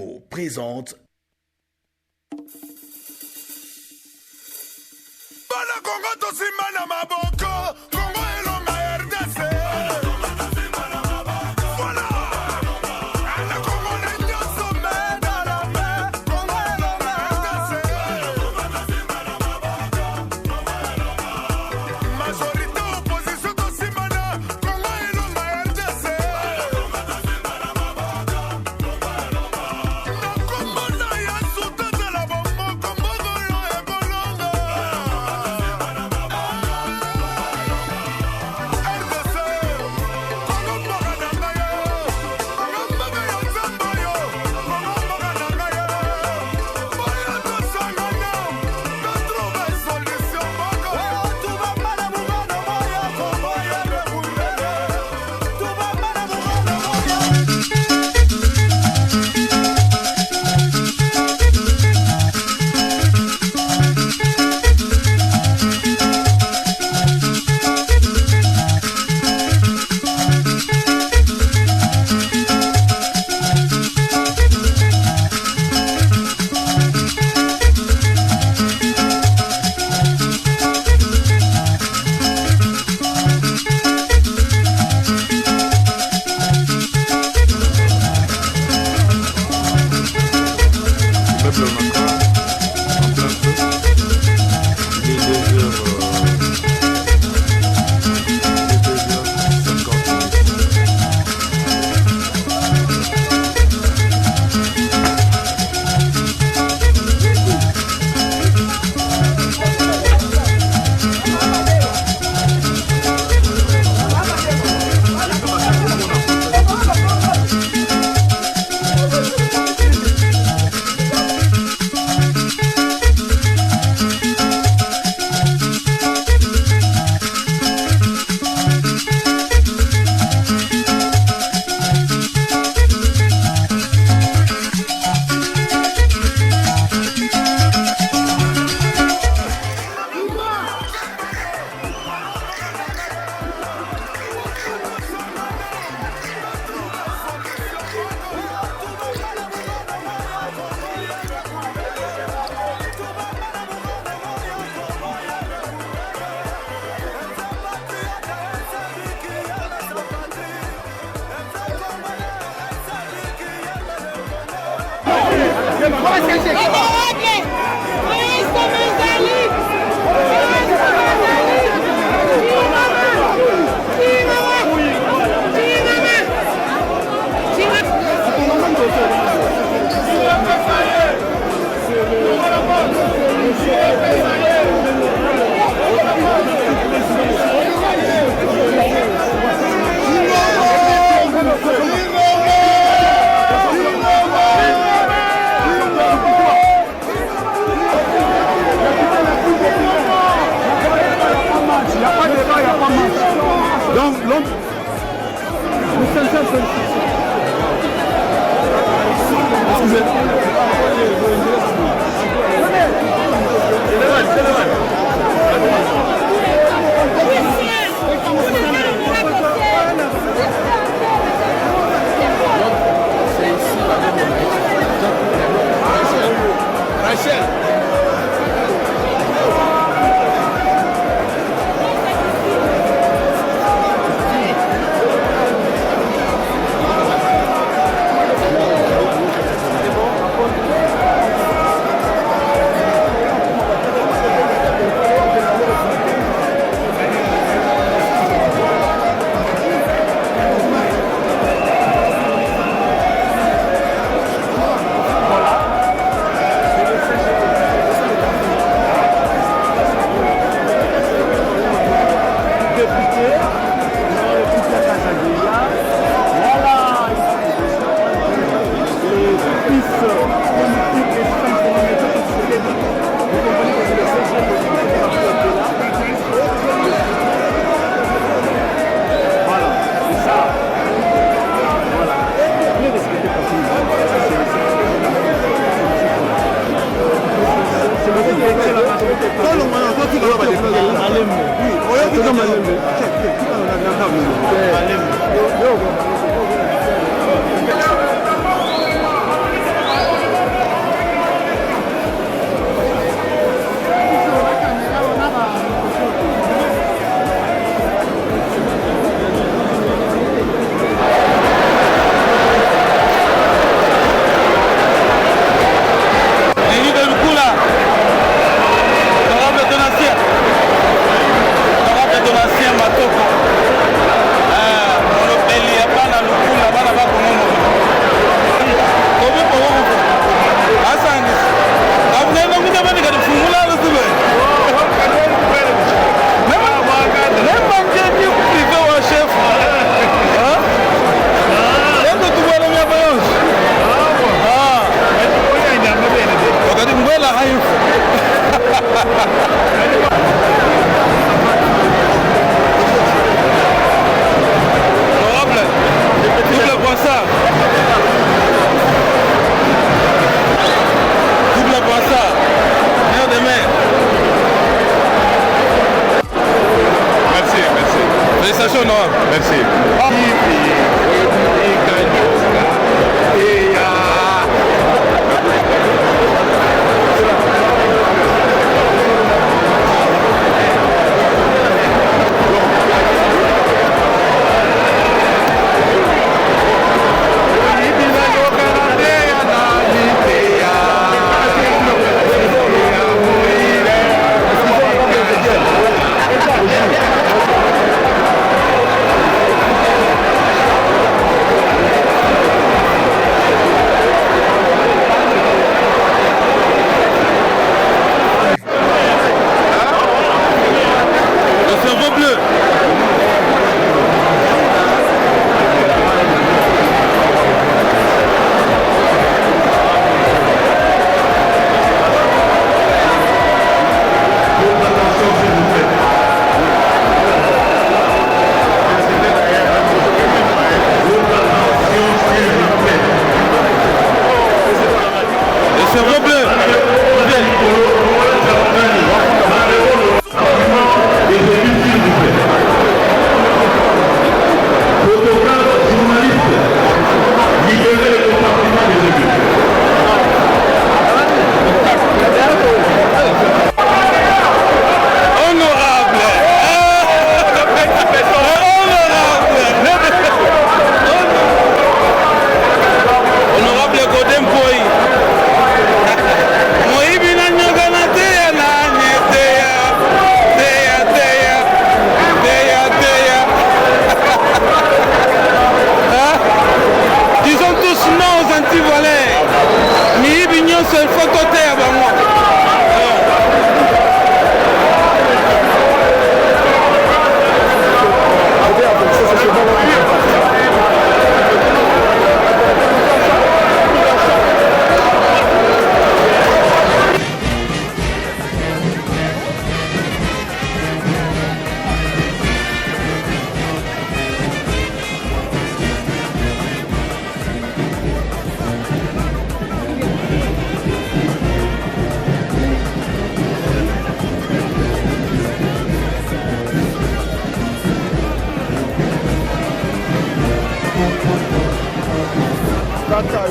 Info présente Kaka,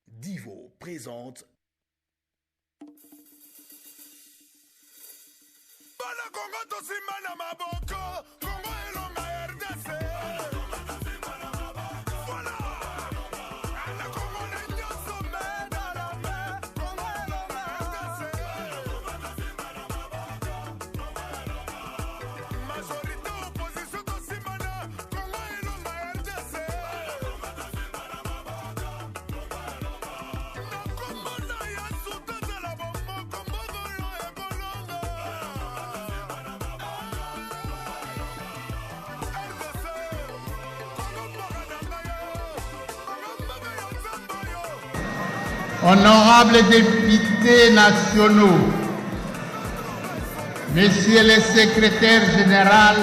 Divo présente Bala Congo tosimana maboko Congo elonga RDC Voilà Ala Congo na nyoso mena la me Congo elonga RDC Majorité opposition tosimana Congo elonga RDC Nakomona ya suta zala bombo Congo yo ekolonga Honorables députés nationaux, Messieurs les secrétaires généraux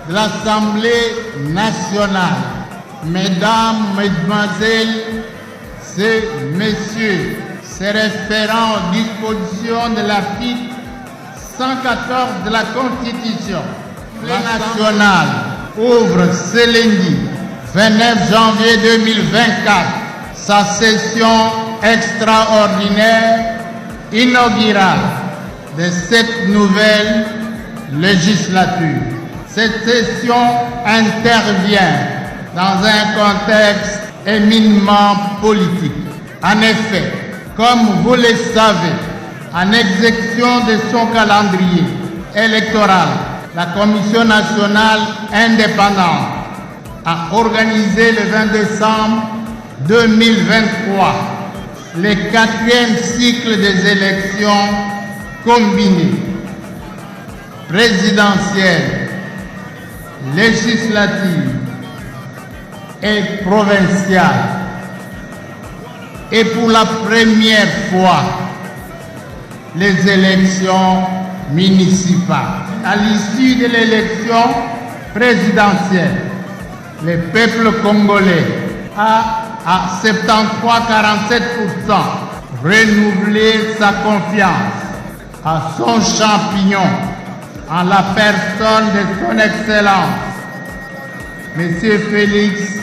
de l'Assemblée nationale, Mesdames, Mesdemoiselles et Messieurs, se référant aux dispositions de l'article 114 de la Constitution, nationale ouvre ce lundi 29 janvier 2024 sa session extraordinaire inaugurale de cette nouvelle législature. Cette session intervient dans un contexte éminemment politique. En effet, comme vous le savez, en exécution de son calendrier électoral, la Commission nationale indépendante a organisé le 20 décembre 2023 le 4e cycle des élections combinées, présidentielles, législatives et provinciales. Et pour la première fois, les élections municipales. À l'issue de l'élection présidentielle, le peuple congolais a à 73,47% renouvelé sa confiance à son champignon en la personne de son Excellence, M. Félix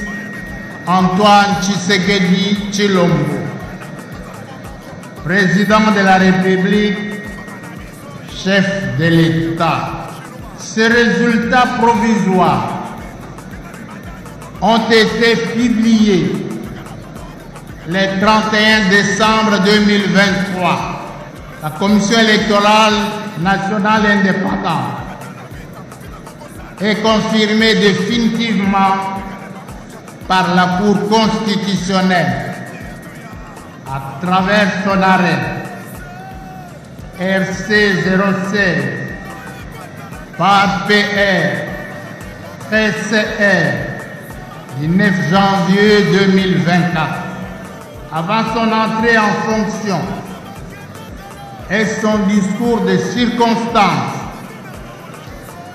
Antoine Tshisekedi Tshilombo, président de la République, chef de l'État. Ces résultats provisoires ont été publiés le 31 décembre 2023. La Commission électorale nationale indépendante est confirmée définitivement par la Cour constitutionnelle à travers son arrêt RC 016 par PR TCR du 9 janvier 2024, avant son entrée en fonction, et son discours de circonstance,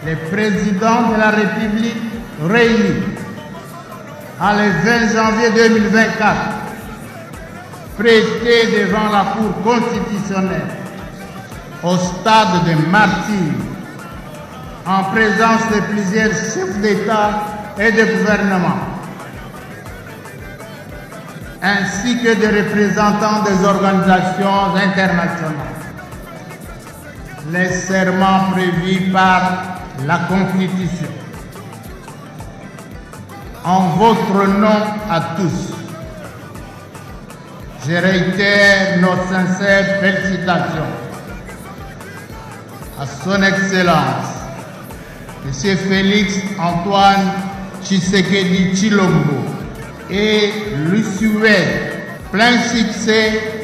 le président de la République réuni le 20 janvier 2024, prêté devant la Cour constitutionnelle au stade de martyr, en présence de plusieurs chefs d'État et de gouvernement, ainsi que des représentants des organisations internationales. Les serments prévus par la Constitution. En votre nom à tous, je réitère nos sincères félicitations à son Excellence, M. Félix Antoine Tshisekedi Tshilombo, et lui souhaite plein succès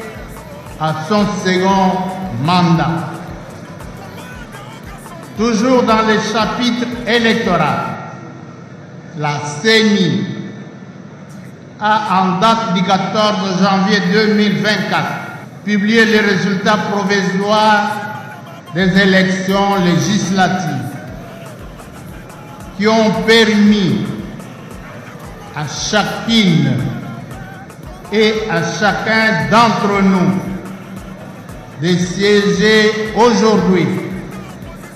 à son second mandat. Toujours dans le chapitre électoral, la CENI a, en date du 14 janvier 2024, publié les résultats provisoires des élections législatives qui ont permis à chacune et à chacun d'entre nous de siéger aujourd'hui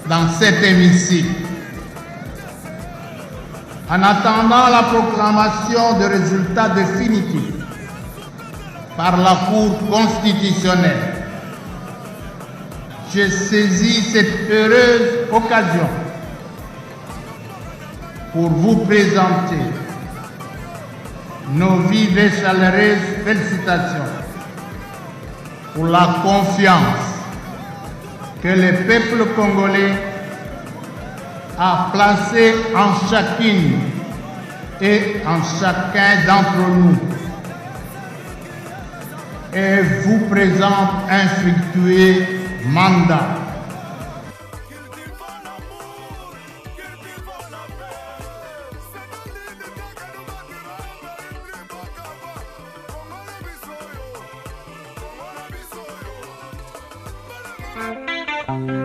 dans cet hémicycle. En attendant la proclamation des résultats définitifs par la Cour constitutionnelle, je saisis cette heureuse occasion pour vous présenter nos vives et chaleureuses félicitations pour la confiance que le peuple congolais a placée en chacune et en chacun d'entre nous et vous présente un fructueux mandat. Thank you.